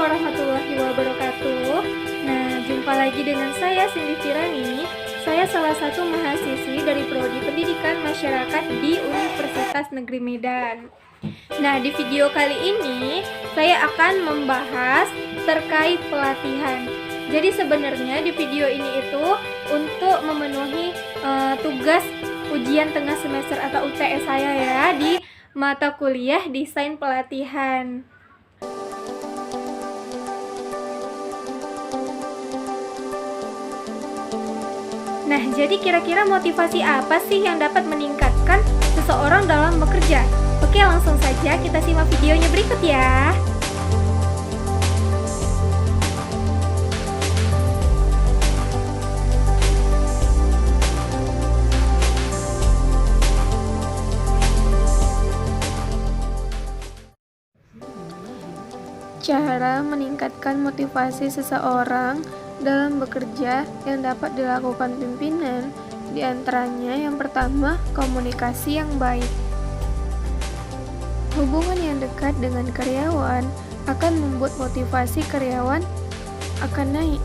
warahmatullahi wabarakatuh. Nah, jumpa lagi dengan saya Cindy Firani. Saya salah satu mahasiswi dari Prodi Pendidikan Masyarakat di Universitas Negeri Medan. Nah, di video kali ini saya akan membahas terkait pelatihan. Jadi sebenarnya di video ini itu untuk memenuhi tugas ujian tengah semester atau UTS saya ya di mata kuliah Desain Pelatihan. Nah, jadi kira-kira motivasi apa sih yang dapat meningkatkan seseorang dalam bekerja? Oke, langsung saja kita simak videonya berikut ya. Cara meningkatkan motivasi seseorang dalam bekerja yang dapat dilakukan pimpinan, diantaranya yang pertama, komunikasi yang baik. Hubungan yang dekat dengan karyawan akan membuat motivasi karyawan akan naik.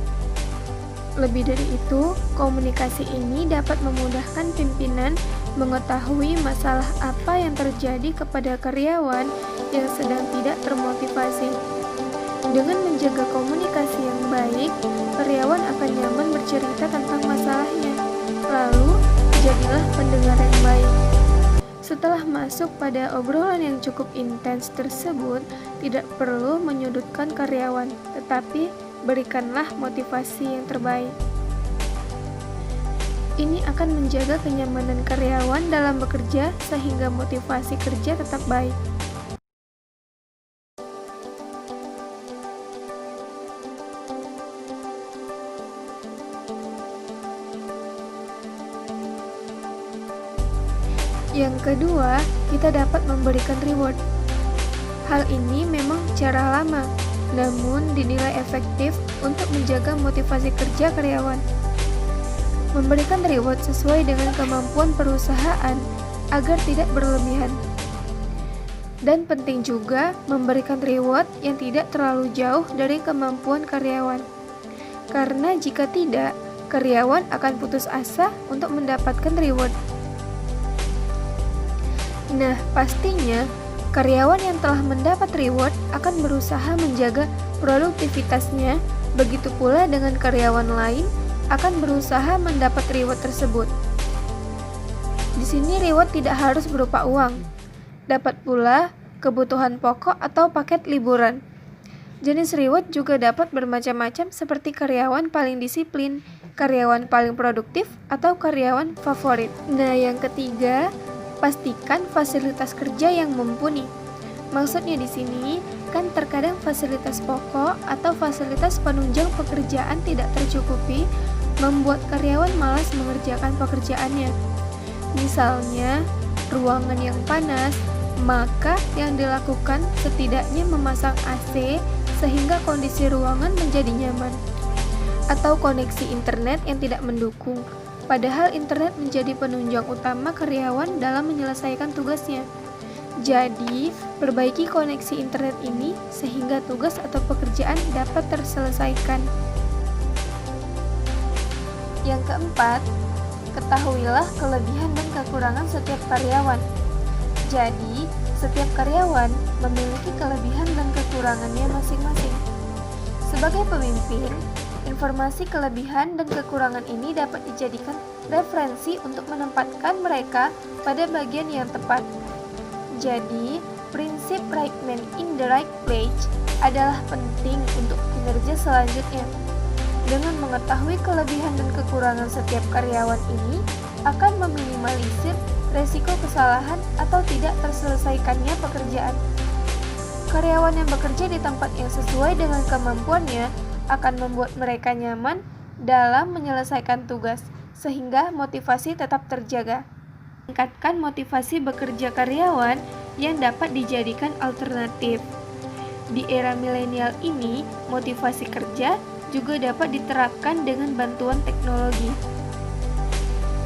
Lebih dari itu, komunikasi ini dapat memudahkan pimpinan mengetahui masalah apa yang terjadi kepada karyawan yang sedang tidak termotivasi. Dengan menjaga komunikasi yang baik, karyawan akan nyaman bercerita tentang masalahnya. Lalu, jadilah pendengar yang baik. Setelah masuk pada obrolan yang cukup intens tersebut, tidak perlu menyudutkan karyawan, tetapi berikanlah motivasi yang terbaik. Ini akan menjaga kenyamanan karyawan dalam bekerja sehingga motivasi kerja tetap baik. Yang kedua, kita dapat memberikan reward. Hal ini memang cara lama, namun dinilai efektif untuk menjaga motivasi kerja karyawan. Memberikan reward sesuai dengan kemampuan perusahaan agar tidak berlebihan. Dan penting juga memberikan reward yang tidak terlalu jauh dari kemampuan karyawan. Karena jika tidak, karyawan akan putus asa untuk mendapatkan reward. Nah, pastinya karyawan yang telah mendapat reward akan berusaha menjaga produktivitasnya, begitu pula dengan karyawan lain akan berusaha mendapat reward tersebut. Di sini reward tidak harus berupa uang, dapat pula kebutuhan pokok atau paket liburan. Jenis reward juga dapat bermacam-macam seperti karyawan paling disiplin, karyawan paling produktif, atau karyawan favorit. Nah, yang ketiga, pastikan fasilitas kerja yang mumpuni. Maksudnya di sini kan terkadang fasilitas pokok atau fasilitas penunjang pekerjaan tidak tercukupi, membuat karyawan malas mengerjakan pekerjaannya. Misalnya, ruangan yang panas, maka yang dilakukan setidaknya memasang AC sehingga kondisi ruangan menjadi nyaman. Atau koneksi internet yang tidak mendukung. Padahal internet menjadi penunjang utama karyawan dalam menyelesaikan tugasnya. Jadi, perbaiki koneksi internet ini sehingga tugas atau pekerjaan dapat terselesaikan. Yang keempat, ketahuilah kelebihan dan kekurangan setiap karyawan. Jadi, setiap karyawan memiliki kelebihan dan kekurangannya masing-masing. Sebagai pemimpin, informasi kelebihan dan kekurangan ini dapat dijadikan referensi untuk menempatkan mereka pada bagian yang tepat. Jadi, prinsip right man in the right place adalah penting untuk kinerja selanjutnya. Dengan mengetahui kelebihan dan kekurangan setiap karyawan ini akan meminimalisir resiko kesalahan atau tidak terselesaikannya pekerjaan. Karyawan yang bekerja di tempat yang sesuai dengan kemampuannya akan membuat mereka nyaman dalam menyelesaikan tugas, sehingga motivasi tetap terjaga. Tingkatkan motivasi bekerja karyawan yang dapat dijadikan alternatif. Di era milenial ini, motivasi kerja juga dapat diterapkan dengan bantuan teknologi.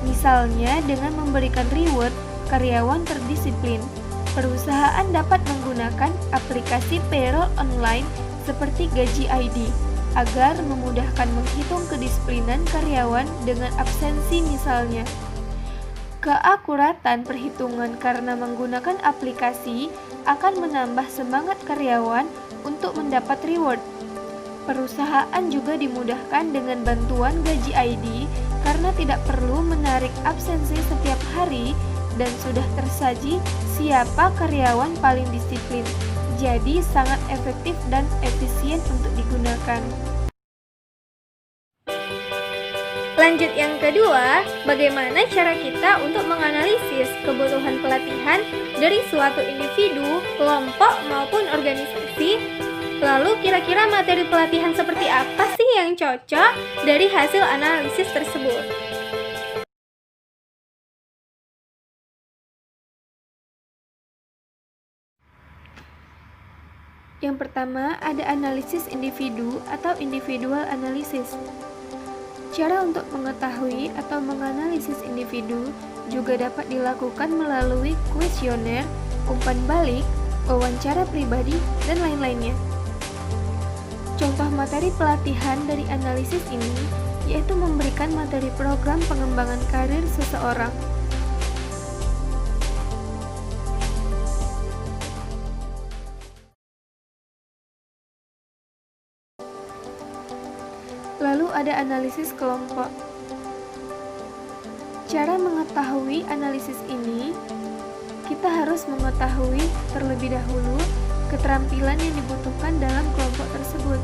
Misalnya dengan memberikan reward, karyawan terdisiplin. Perusahaan dapat menggunakan aplikasi payroll online seperti gaji ID, agar memudahkan menghitung kedisiplinan karyawan dengan absensi misalnya. Keakuratan perhitungan karena menggunakan aplikasi akan menambah semangat karyawan untuk mendapat reward. Perusahaan juga dimudahkan dengan bantuan gaji ID karena tidak perlu menarik absensi setiap hari dan sudah tersaji siapa karyawan paling disiplin. Jadi sangat efektif dan efisien untuk digunakan. Lanjut yang kedua, bagaimana cara kita untuk menganalisis kebutuhan pelatihan dari suatu individu, kelompok maupun organisasi. Lalu kira-kira materi pelatihan seperti apa sih yang cocok dari hasil analisis tersebut? Yang pertama, ada analisis individu atau individual analysis. Cara untuk mengetahui atau menganalisis individu juga dapat dilakukan melalui kuesioner, umpan balik, wawancara pribadi, dan lain-lainnya. Contoh materi pelatihan dari analisis ini yaitu memberikan materi program pengembangan karir seseorang. Lalu ada analisis kelompok. Cara mengetahui analisis ini, kita harus mengetahui terlebih dahulu keterampilan yang dibutuhkan dalam kelompok tersebut.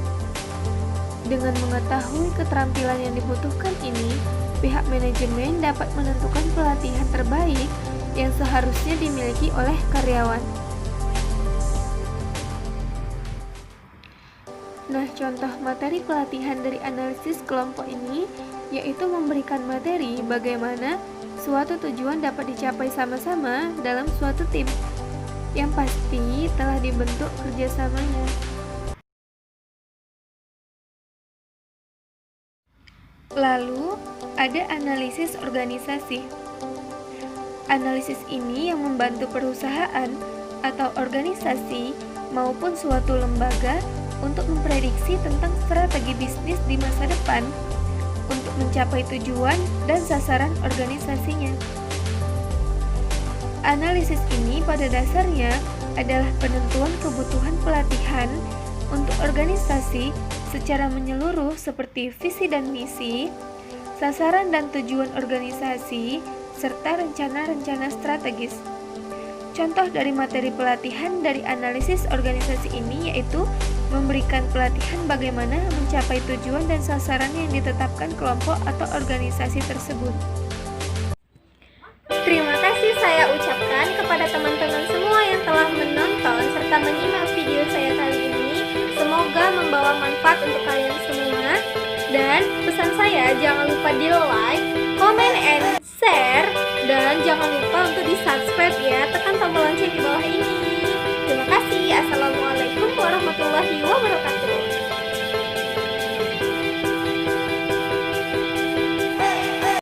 Dengan mengetahui keterampilan yang dibutuhkan ini, pihak manajemen dapat menentukan pelatihan terbaik yang seharusnya dimiliki oleh karyawan. Nah, contoh materi pelatihan dari analisis kelompok ini yaitu memberikan materi bagaimana suatu tujuan dapat dicapai sama-sama dalam suatu tim. Yang pasti telah dibentuk kerjasamanya. Lalu, ada analisis organisasi. Analisis ini yang membantu perusahaan atau organisasi maupun suatu lembaga untuk memprediksi tentang strategi bisnis di masa depan untuk mencapai tujuan dan sasaran organisasinya. Analisis ini pada dasarnya adalah penentuan kebutuhan pelatihan untuk organisasi secara menyeluruh seperti visi dan misi, sasaran dan tujuan organisasi, serta rencana-rencana strategis. Contoh dari materi pelatihan dari analisis organisasi ini yaitu memberikan pelatihan bagaimana mencapai tujuan dan sasaran yang ditetapkan kelompok atau organisasi tersebut. Terima kasih saya ucapkan kepada teman-teman semua yang telah menonton serta menyimak video saya kali ini. Semoga membawa manfaat untuk kalian semua. Dan pesan saya, jangan lupa di like, comment, and share. Dan jangan lupa untuk di subscribe ya. Tekan tombol lonceng di bawah ini. Terima kasih. Assalamualaikum warahmatullahi wabarakatuh.